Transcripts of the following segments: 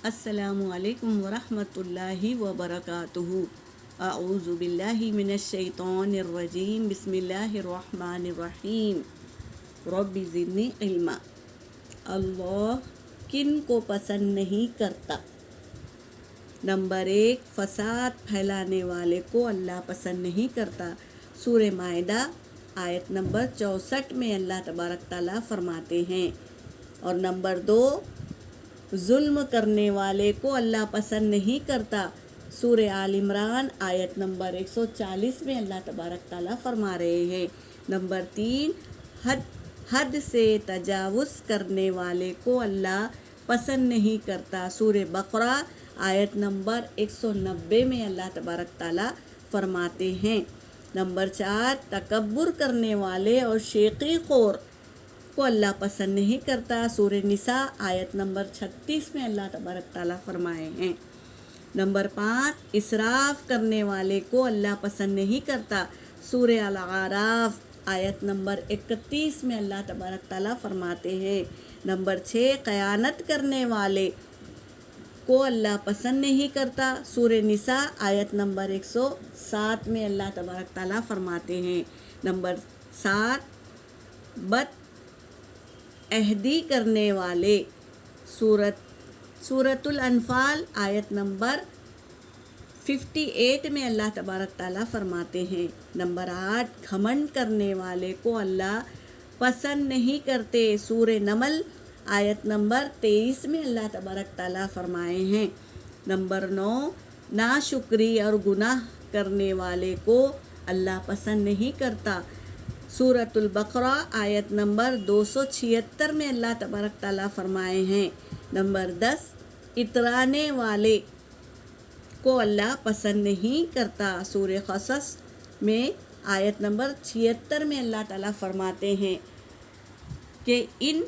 السلام علیکم ورحمۃ اللہ وبرکاتہ۔ اعوذ باللہ من الشیطان الرجیم، بسم اللہ الرحمن الرحیم۔ رب زدنی علما۔ اللہ کن کو پسند نہیں کرتا؟ نمبر 1، فساد پھیلانے والے کو اللہ پسند نہیں کرتا۔ سورہ مائدہ آیت نمبر 64 میں اللہ تبارک تعالیٰ فرماتے ہیں۔ اور نمبر 2، ظلم کرنے والے کو اللہ پسند نہیں کرتا۔ سورہ آل عمران آیت نمبر 140 میں اللہ تبارک تعالیٰ فرما رہے ہیں۔ نمبر 3، حد سے تجاوز کرنے والے کو اللہ پسند نہیں کرتا۔ سورہ بقرہ آیت نمبر 190 میں اللہ تبارک تعالیٰ فرماتے ہیں۔ نمبر 4، تکبر کرنے والے اور شیخی خور کو اللہ پسند نہیں کرتا۔ سورہ نساء آیت نمبر 36 میں اللہ تبارک تعالیٰ فرمائے ہیں۔ نمبر 5، اسراف کرنے والے کو اللہ پسند نہیں کرتا۔ سورہ الاعراف آیت نمبر 31 میں اللہ تبارک تعالیٰ فرماتے ہیں۔ نمبر 6، خیانت کرنے والے کو اللہ پسند نہیں کرتا۔ سورہ نساء آیت نمبر 107 میں اللہ تبارک تعالیٰ فرماتے ہیں۔ نمبر 7، بد عہدی کرنے والے، سورۃ الانفال آیت نمبر 58 میں اللہ تبارک تعالیٰ فرماتے ہیں۔ نمبر 8، گھمنڈ کرنے والے کو اللہ پسند نہیں کرتے۔ سورہ نمل آیت نمبر 23 میں اللہ تبارک تعالیٰ فرمائے ہیں۔ نمبر 9، ناشکری اور گناہ کرنے والے کو اللہ پسند نہیں کرتا۔ سورۃ البقرہ آیت نمبر 276 میں اللہ تبارک تعالیٰ فرمائے ہیں۔ نمبر 10، اترانے والے کو اللہ پسند نہیں کرتا۔ سورہ قصص میں آیت نمبر 76 میں اللہ تعالیٰ فرماتے ہیں کہ ان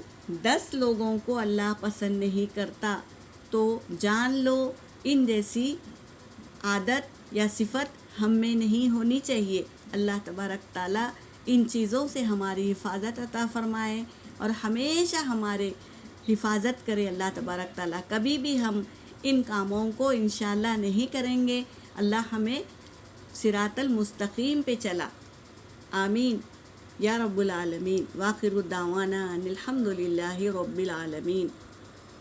10 لوگوں کو اللہ پسند نہیں کرتا، تو جان لو ان جیسی عادت یا صفت ہم میں نہیں ہونی چاہیے۔ اللہ تبارک تعالیٰ ان چیزوں سے ہماری حفاظت عطا فرمائے اور ہمیشہ ہمارے حفاظت کرے اللہ تبارک تعالیٰ۔ کبھی بھی ہم ان کاموں کو انشاءاللہ نہیں کریں گے۔ اللہ ہمیں صراط المستقیم پہ چلا۔ آمین یا رب العالمین۔ وآخر دعوانا ان الحمد للہ رب العالمین۔